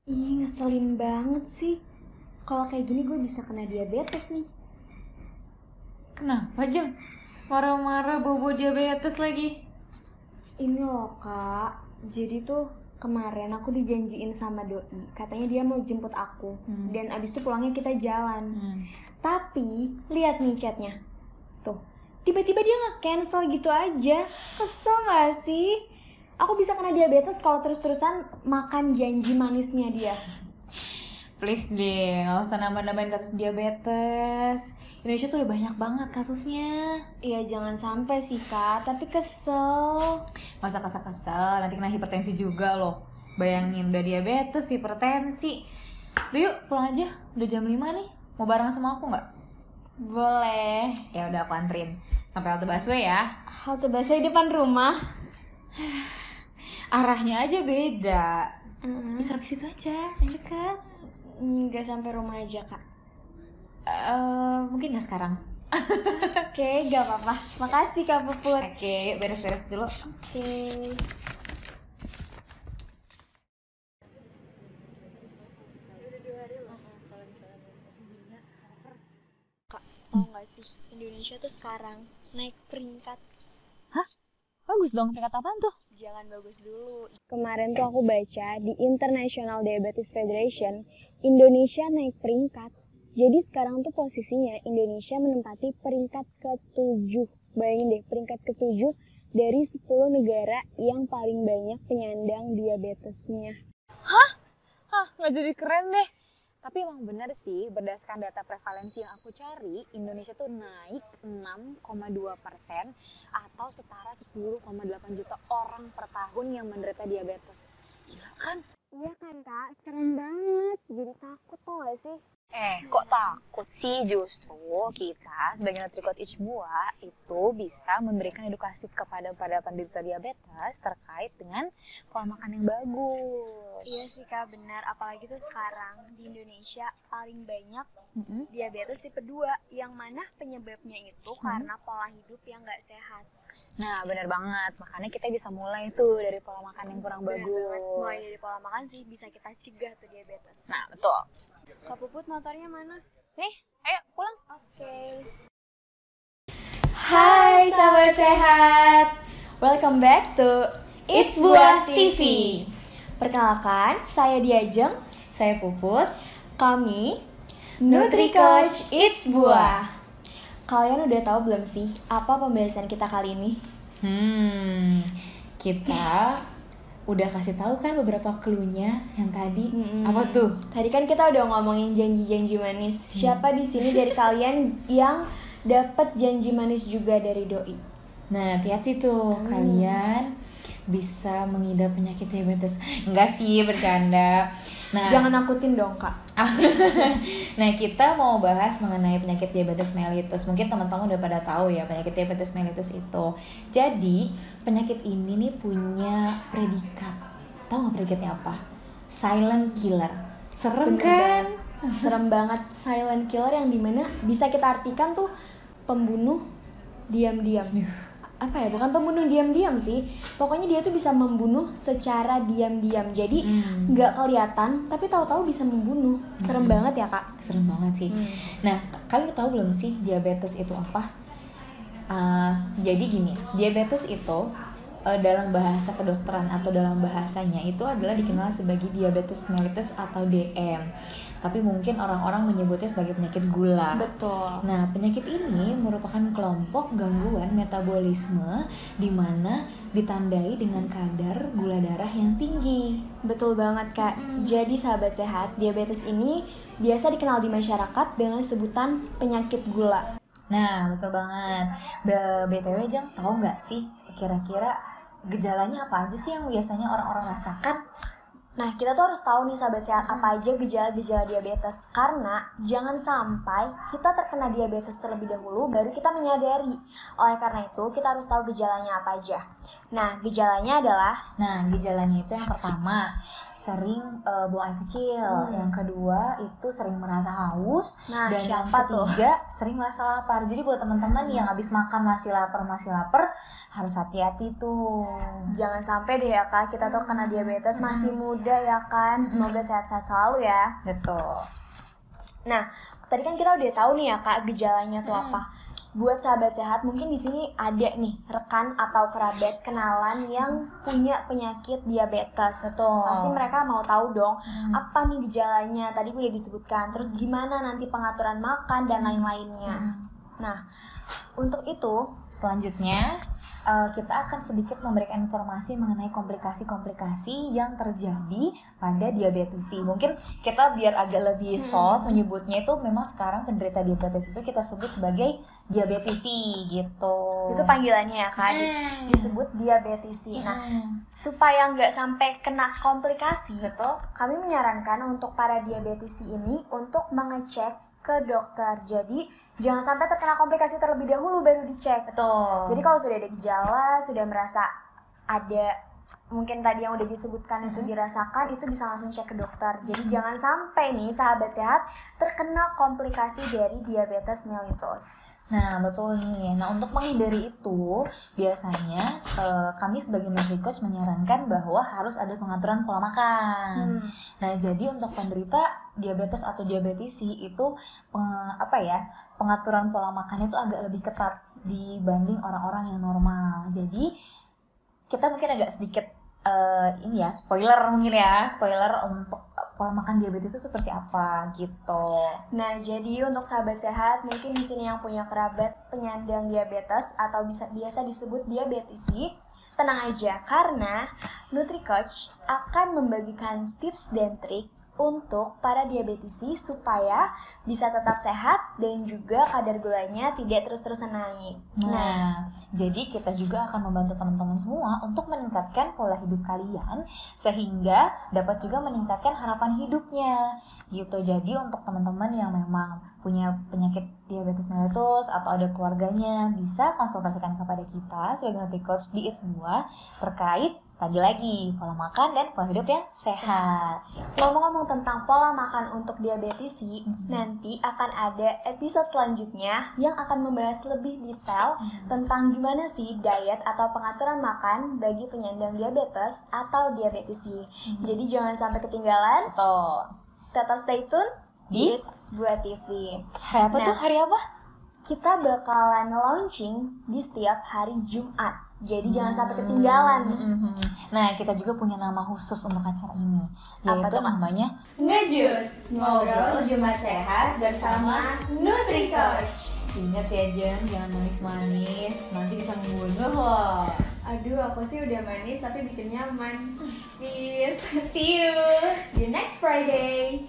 Ih, ngeselin banget sih. Kalau kayak gini gue bisa kena diabetes nih. Kenapa, Jeng? Marah-marah bobo diabetes lagi. Ini loh kak, jadi tuh kemarin aku dijanjiin sama doi, katanya dia mau jemput aku. Dan abis itu pulangnya kita jalan. Tapi lihat nih chatnya, tuh tiba-tiba dia nge-cancel gitu aja. Kesel gak sih? Aku bisa kena diabetes kalau terus-terusan makan janji manisnya dia. Please deh, gak usah nambah-nambahin kasus diabetes. Indonesia tuh udah banyak banget kasusnya. Iya jangan sampai sih kak, tapi kesel. Masa kesel-kesel, nanti kena hipertensi juga loh. Bayangin udah diabetes, hipertensi. Udah yuk pulang aja, udah jam 5 nih. Mau bareng sama aku gak? Boleh. Ya udah aku anterin sampai halte busway ya. Halte busway depan rumah. Arahnya aja beda. Bisa habis itu aja, yang dekat. Nggak sampai rumah aja kak. Mungkin gak sekarang. Oke, gak apa-apa. Makasih Kak Puput. Oke, yuk beres-beres dulu. Oke. Kak, tau gak sih, Indonesia tuh sekarang naik peringkat. Hah? Bagus dong, peringkat apaan tuh? Jangan bagus dulu. Kemarin tuh aku baca di International Diabetes Federation, Indonesia naik peringkat. Jadi sekarang tuh posisinya Indonesia menempati peringkat ke-7. Bayangin deh, peringkat ke-7 dari 10 negara yang paling banyak penyandang diabetesnya. Hah, nggak jadi keren deh. Tapi emang benar sih, berdasarkan data prevalensi yang aku cari, Indonesia tuh naik 6,2% atau setara 10,8 juta orang per tahun yang menderita diabetes. Gila kan? Iya kan kak, serem banget. Jadi takut tau gak sih? Kok takut sih? Justru kita sebagai Nutricode semua itu bisa memberikan edukasi kepada penderita diabetes terkait dengan pola makan yang bagus. Iya sih kak, benar. Apalagi tuh sekarang di Indonesia paling banyak diabetes tipe 2, yang mana penyebabnya itu karena pola hidup yang gak sehat. Nah benar banget, makanya kita bisa mulai tuh dari pola makan yang kurang Bener bagus. banget. Mulai dari pola makan sih bisa kita cegah tuh diabetes. Nah betul. Kak Puput motornya mana? Nih, ayo pulang. Oke. Hai sahabat sehat, welcome back to It's Buah TV. Perkenalkan, saya Diajeng, Saya Puput. kami NutriCoach It's Buah. Kalian udah tahu belum sih apa pembahasan kita kali ini? Kita udah kasih tahu kan beberapa clue-nya yang tadi. Apa tuh? Tadi kan kita udah ngomongin janji-janji manis. Siapa di sini dari kalian yang dapat janji manis juga dari doi? Nah, hati-hati tuh kalian bisa mengidap penyakit diabetes. Enggak sih, bercanda. Nah, Jangan nakutin dong kak. Nah, kita mau bahas mengenai penyakit diabetes mellitus. Mungkin teman-teman udah pada tahu ya penyakit diabetes mellitus itu. Jadi, penyakit ini nih punya predikat. Tahu nggak predikatnya apa? Silent killer. Serem Bener kan? banget. Serem banget, silent killer yang dimana bisa kita artikan tuh pembunuh diam-diam. Apa ya, bukan pembunuh diam-diam sih, pokoknya dia tuh bisa membunuh secara diam-diam, jadi nggak kelihatan tapi tahu-tahu bisa membunuh. Serem banget ya kak. Serem banget sih. Nah, kalian tahu belum sih diabetes itu apa? Jadi gini, diabetes itu dalam bahasa kedokteran atau dalam bahasanya itu adalah dikenal sebagai diabetes mellitus atau DM. Tapi mungkin orang-orang menyebutnya sebagai penyakit gula. Betul. Nah, penyakit ini merupakan kelompok gangguan metabolisme di mana ditandai dengan kadar gula darah yang tinggi. Betul banget kak. Jadi sahabat sehat, diabetes ini biasa dikenal di masyarakat dengan sebutan penyakit gula. Nah, betul banget. BTW Jang, tahu nggak sih kira-kira gejalanya apa aja sih yang biasanya orang-orang rasakan? Nah, kita tuh harus tahu nih sahabat sehat apa aja gejala-gejala diabetes. Karena jangan sampai kita terkena diabetes terlebih dahulu baru kita menyadari. Oleh karena itu, kita harus tahu gejalanya apa aja. Nah, gejalanya adalah gejalanya itu yang pertama sering buang air kecil, yang kedua itu sering merasa haus, dan yang ketiga sering merasa lapar. Jadi buat teman-teman yang habis makan masih lapar, harus hati-hati tuh. Jangan sampai deh ya Kak, kita tuh kena diabetes masih muda ya kan. Semoga sehat-sehat selalu ya. Betul. Nah, tadi kan kita udah tahu nih ya Kak gejalanya tuh apa. Buat sahabat sehat, mungkin di sini ada nih rekan atau kerabat kenalan yang punya penyakit diabetes. Betul. Pasti mereka mau tahu dong apa nih gejalanya. Tadi udah disebutkan. Terus gimana nanti pengaturan makan dan lain-lainnya. Nah, untuk itu selanjutnya kita akan sedikit memberikan informasi mengenai komplikasi-komplikasi yang terjadi pada diabetes. Mungkin kita biar agak lebih soft menyebutnya itu, memang sekarang penderita diabetes itu kita sebut sebagai diabetesi gitu. Itu panggilannya ya Kak, disebut diabetesi. Nah, supaya nggak sampai kena komplikasi, kami menyarankan untuk para diabetesi ini untuk mengecek ke dokter. Jadi jangan sampai terkena komplikasi terlebih dahulu baru dicek. Betul. Jadi kalau sudah ada gejala, sudah merasa ada mungkin tadi yang udah disebutkan itu dirasakan, itu bisa langsung cek ke dokter. Jadi jangan sampai nih sahabat sehat terkena komplikasi dari diabetes mellitus. Nah, betul nih. Nah, untuk menghindari itu, biasanya kami sebagai NutriCoach menyarankan bahwa harus ada pengaturan pola makan. Nah, jadi untuk penderita diabetes atau diabetesi itu pengaturan pola makannya itu agak lebih ketat dibanding orang-orang yang normal. Jadi kita mungkin agak sedikit spoiler untuk pola makan diabetes itu seperti apa gitu. Nah, jadi untuk sahabat sehat, mungkin di sini yang punya kerabat penyandang diabetes atau biasa disebut diabetesi, tenang aja karena NutriCoach akan membagikan tips dan trik untuk para diabetesi supaya bisa tetap sehat dan juga kadar gulanya tidak terus-terusan naik. Nah, jadi kita juga akan membantu teman-teman semua untuk meningkatkan pola hidup kalian sehingga dapat juga meningkatkan harapan hidupnya gitu. Jadi untuk teman-teman yang memang punya penyakit diabetes mellitus atau ada keluarganya, bisa konsultasikan kepada kita sebagai NutriCoach di Eat2 terkait lagi pola makan dan pola hidup yang sehat. Ngomong-ngomong tentang pola makan untuk diabetesi, nanti akan ada episode selanjutnya yang akan membahas lebih detail tentang gimana sih diet atau pengaturan makan bagi penyandang diabetes atau diabetesi. Jadi jangan sampai ketinggalan. Betul. Tetap stay tune di Eat2 TV. Hari apa? Kita bakalan launching di setiap hari Jumat. Jadi jangan sampai ketinggalan. Nah, kita juga punya nama khusus untuk acara ini, yaitu namanya Ngejus, ngobrol Jumat sehat bersama NutriCoach. Ingat ya Jen, jangan manis-manis, nanti bisa membunuh loh. Aduh, aku sih udah manis tapi bikin nyaman. Peace. See you di next Friday.